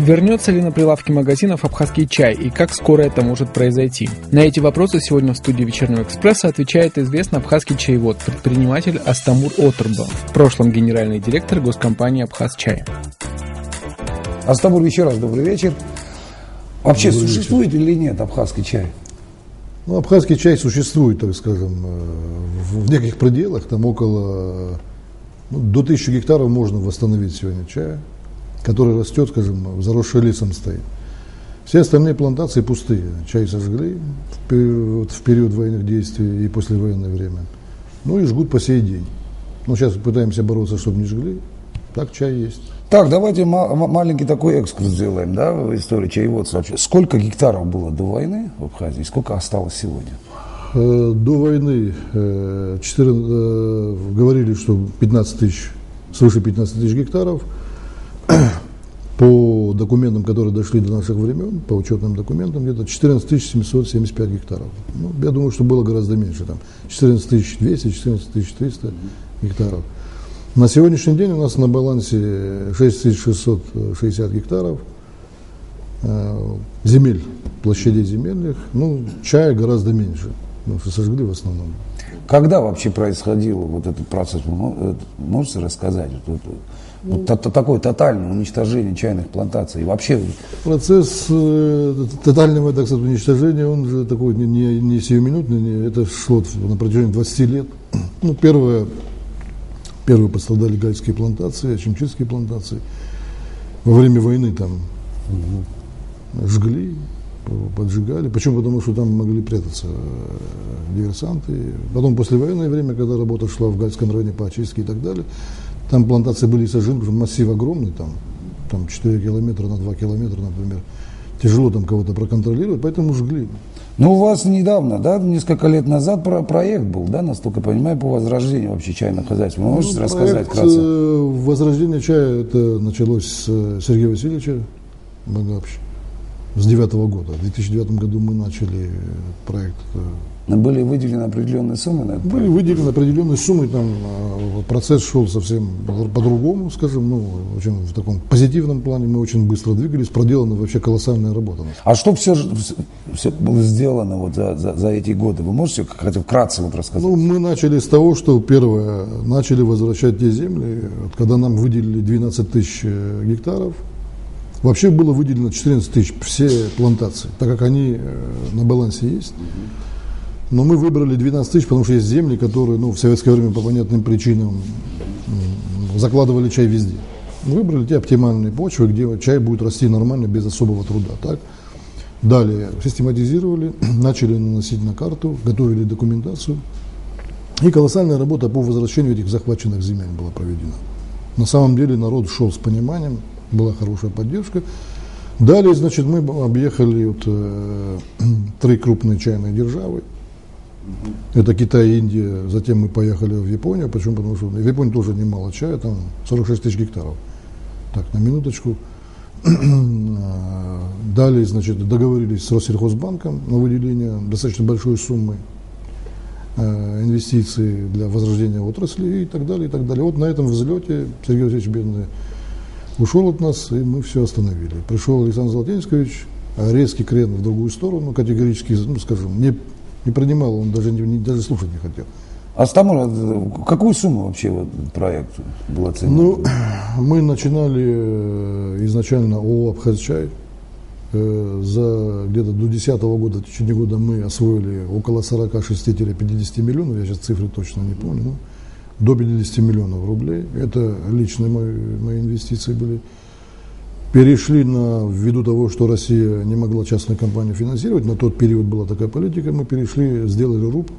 Вернется ли на прилавки магазинов абхазский чай и как скоро это может произойти? На эти вопросы сегодня в студии «Вечернего экспресса» отвечает известный абхазский чаевод, предприниматель Астамур Отурба, в прошлом генеральный директор госкомпании «Абхазчай». Астамур, еще раз добрый вечер. Вообще существует или нет абхазский чай? Ну, абхазский чай существует, так скажем, в неких пределах, там около, до 1000 гектаров можно восстановить сегодня чая, который растет, скажем, заросший лесом стоит. Все остальные плантации пустые, чай сожгли в период военных действий и послевоенное время, ну и жгут по сей день. Но сейчас пытаемся бороться, чтобы не жгли, так чай есть. Так, давайте маленький такой экскурс сделаем, да, в истории чаеводства. Сколько гектаров было до войны в Абхазии, сколько осталось сегодня? До войны говорили, что 15 тысяч, свыше 15 тысяч гектаров. По документам, которые дошли до наших времен, по учетным документам, где-то 14 775 гектаров. Ну, я думаю, что было гораздо меньше, там 14 200, 14 300 гектаров. На сегодняшний день у нас на балансе 6660 гектаров земель, площадей земельных, ну, чая гораздо меньше, потому что сожгли в основном. Когда вообще происходил вот этот процесс, вы можете рассказать? Вот такое тотальное уничтожение чайных плантаций. И вообще процесс тотального, так сказать, уничтожения, он же такой не сиюминутный, это шло на протяжении 20 лет. Ну, первые пострадали гальские плантации, чимчитские плантации. Во время войны там жгли, поджигали. Почему? Потому что там могли прятаться диверсанты. Потом послевоенное время, когда работа шла в Гальском районе по очистке и так далее, там плантации были сожжены, потому что массив огромный, там 4 километра на 2 километра, например. Тяжело там кого-то проконтролировать, поэтому жгли. Ну, у вас недавно, да, несколько лет назад проект был, да, насколько я понимаю, по возрождению вообще чайных хозяйств. Вы можете рассказать вкратце? Возрождение чая, это началось с Сергея Васильевича Багапыча с 2009 года. В 2009 году мы начали проект. Но были выделены определенные суммы на это? Были выделены определенные суммы, там процесс шел совсем по-другому, скажем, ну, очень в таком позитивном плане, мы очень быстро двигались, проделана вообще колоссальная работа. А что все было сделано вот за эти годы? Вы можете хотя бы вкратце вот рассказать? Ну, мы начали с того, что первое, начали возвращать те земли, когда нам выделили 12 тысяч гектаров. Вообще было выделено 14 тысяч, все плантации, так как они на балансе есть. Но мы выбрали 12 тысяч, потому что есть земли, которые, ну, в советское время по понятным причинам закладывали чай везде. Мы выбрали те оптимальные почвы, где чай будет расти нормально, без особого труда. Так? Далее систематизировали, начали наносить на карту, готовили документацию. И колоссальная работа по возвращению этих захваченных земель была проведена. На самом деле народ шел с пониманием, была хорошая поддержка. Далее, значит, мы объехали вот, 3 крупные чайные державы. Это Китай, Индия, затем мы поехали в Японию. Почему? Потому что в Японии тоже немало чая, там 46 тысяч гектаров. Так, на минуточку. Далее, значит, договорились с Россельхозбанком на выделение достаточно большой суммы инвестиций для возрождения отрасли и так далее, и так далее. Вот на этом взлете Сергей Васильевич Бедный ушел от нас, и мы все остановили. Пришел Александр Золотинскович, резкий крен в другую сторону, категорически, ну, скажем, не принимал, он даже слушать не хотел. Астамур, какую сумму вообще вот проект был оценен? Ну, мы начинали изначально ООО «Абхазчай». За где-то до 2010 года, в течение года мы освоили около 46-50 миллионов, я сейчас цифры точно не помню, но до 50 миллионов рублей. Это личные мои инвестиции были. Перешли ввиду того, что Россия не могла частную компанию финансировать, на тот период была такая политика, мы перешли, сделали РУП,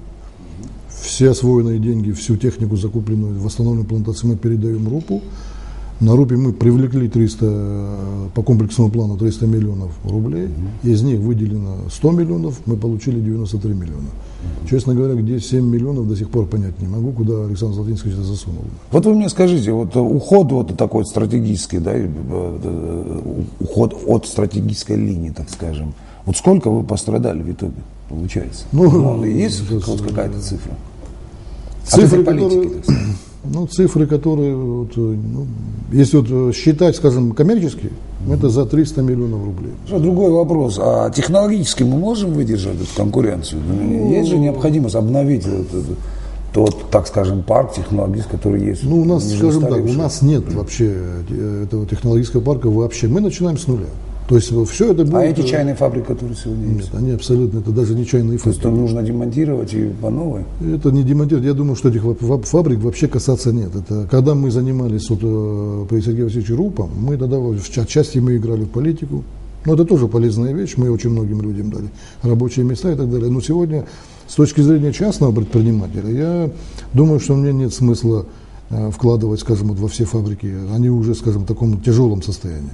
все освоенные деньги, всю технику закупленную, восстановленную плантацию мы передаем РУПу. На РУПе мы привлекли 300, по комплексному плану 300 миллионов рублей, из них выделено 100 миллионов, мы получили 93 миллиона. Честно говоря, где 7 миллионов, до сих пор понять не могу, куда Александр Золотинский это засунул. Вот вы мне скажите, вот уход вот такой стратегический, да, уход от стратегической линии, так скажем, вот сколько вы пострадали в итоге, получается? Ну, есть какая-то цифра? Цифры, которые... Ну, цифры, которые, вот, ну, если вот считать, скажем, коммерчески, это за 300 миллионов рублей. Другой вопрос. А технологически мы можем выдержать эту конкуренцию? Есть же необходимость обновить тот, так скажем, парк технологический, который есть? Ну, у нас, скажем так, у нас нет вообще этого технологического парка вообще. Мы начинаем с нуля. То есть все это будет... А эти чайные фабрики, которые сегодня есть? Нет, они абсолютно, это даже не чайные фабрики. То есть нужно демонтировать и по новой? Это не демонтировать. Я думаю, что этих фабрик вообще касаться нет. Это когда мы занимались вот, при Сергее Васильевиче Рупом, мы тогда отчасти мы играли в политику. Но это тоже полезная вещь, мы очень многим людям дали рабочие места и так далее. Но сегодня, с точки зрения частного предпринимателя, я думаю, что мне нет смысла вкладывать, скажем, вот во все фабрики. Они уже, скажем, в таком тяжелом состоянии.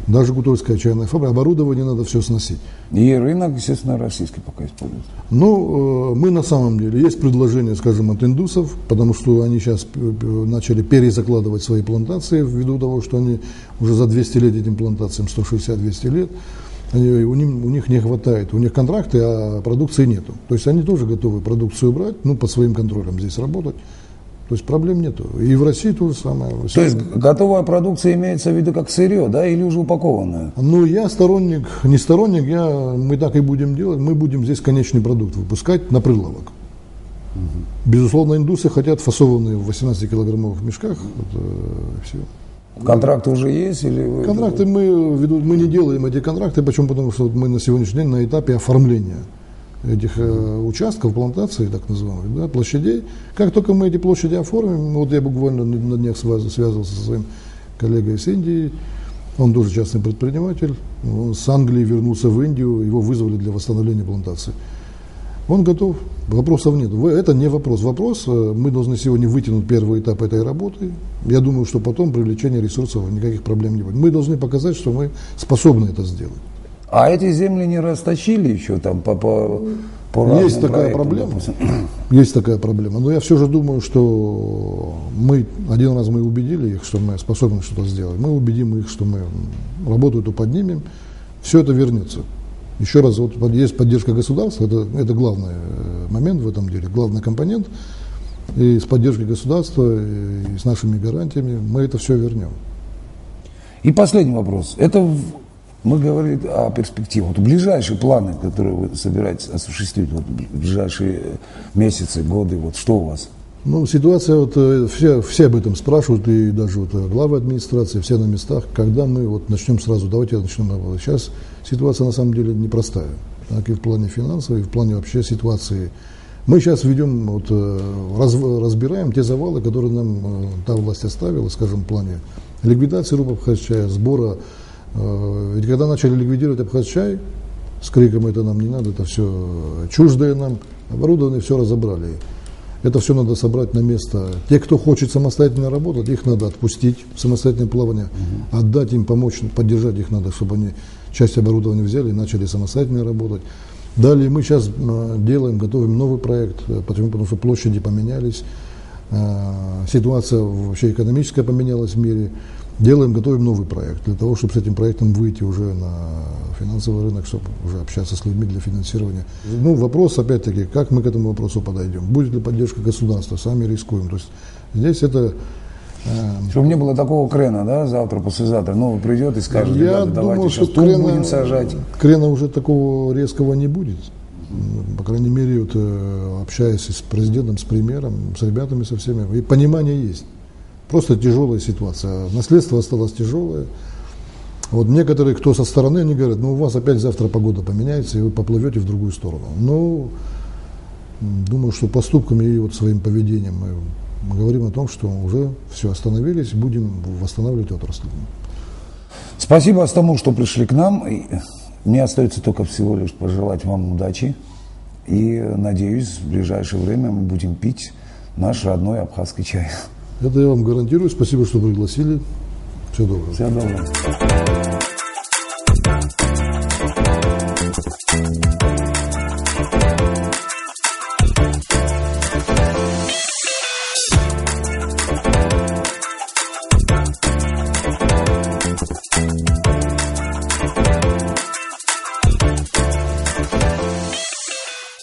Даже Гутольская чайная фабрика, оборудование надо все сносить. И рынок, естественно, российский пока используется. Ну, мы на самом деле, есть предложение, скажем, от индусов, потому что они сейчас начали перезакладывать свои плантации, ввиду того, что они уже за 200 лет этим плантациям, 160-200 лет, у них не хватает, у них контракты, а продукции нету. То есть они тоже готовы продукцию брать, ну, под своим контролем здесь работать. То есть проблем нету. И в России то же самое. То есть готовая продукция имеется в виду как сырье, да, или уже упакованная? Ну, я не сторонник, мы так и будем делать. Мы будем здесь конечный продукт выпускать на прилавок. Безусловно, индусы хотят фасованные в 18-килограммовых мешках. Все. Контракты уже есть? Или контракты мы не делаем эти контракты. Почему? Потому что мы на сегодняшний день на этапе оформления этих участков, плантаций, так называемых, да, площадей. Как только мы эти площади оформим, вот я буквально на днях связывался со своим коллегой из Индии, он тоже частный предприниматель, он с Англии вернулся в Индию, его вызвали для восстановления плантации. Он готов, вопросов нет. Это не вопрос. Вопрос, мы должны сегодня вытянуть первый этап этой работы. Я думаю, что потом привлечение ресурсов никаких проблем не будет. Мы должны показать, что мы способны это сделать. А эти земли не растащили еще там по Есть такая проблема. Есть такая проблема. Но я все же думаю, что один раз мы убедили их, что мы способны что-то сделать. Мы убедим их, что мы работу эту поднимем. Все это вернется. Еще раз, вот есть поддержка государства, это главный момент в этом деле, главный компонент. И с поддержкой государства, и с нашими гарантиями мы это все вернем. И последний вопрос. Мы говорили о перспективах. Вот ближайшие планы, которые вы собираетесь осуществить, вот, в ближайшие месяцы, годы, вот что у вас? Ну, ситуация, вот, все об этом спрашивают, и даже вот главы администрации, все на местах, когда мы вот начнем сразу, давайте начнем работать. Сейчас ситуация на самом деле непростая, так и в плане финансовой, и в плане вообще ситуации. Мы сейчас ведем, вот, разбираем те завалы, которые нам та власть оставила, скажем, в плане ликвидации РУП Абхазчая, сбора. Ведь когда начали ликвидировать Абхазчай, с криком «это нам не надо, это все чуждое нам», оборудование все разобрали. Это все надо собрать на место. Те, кто хочет самостоятельно работать, их надо отпустить в самостоятельное плавание, отдать им, помочь, поддержать их надо, чтобы они часть оборудования взяли и начали самостоятельно работать. Далее мы сейчас готовим новый проект, потому что площади поменялись, ситуация вообще экономическая поменялась в мире. Готовим новый проект для того, чтобы с этим проектом выйти уже на финансовый рынок, чтобы уже общаться с людьми для финансирования. Ну, вопрос, опять-таки, как мы к этому вопросу подойдем? Будет ли поддержка государства? Сами рискуем. То есть здесь это... Чтобы не было такого крена, да, завтра, послезавтра, новый придет и скажет, ребята, давайте сейчас тут будем сажать. Крена уже такого резкого не будет. По крайней мере, вот, общаясь с президентом, с премьером, с ребятами, со всеми, и понимание есть. Просто тяжелая ситуация. Наследство осталось тяжелое. Вот некоторые, кто со стороны, они говорят, ну у вас опять завтра погода поменяется, и вы поплывете в другую сторону. Но думаю, что поступками и вот своим поведением мы говорим о том, что уже все остановились, будем восстанавливать отрасль. Спасибо, Астамур, что пришли к нам. Мне остается только всего лишь пожелать вам удачи. И надеюсь, в ближайшее время мы будем пить наш родной абхазский чай. Это я вам гарантирую. Спасибо, что пригласили. Всего доброго. Всего доброго.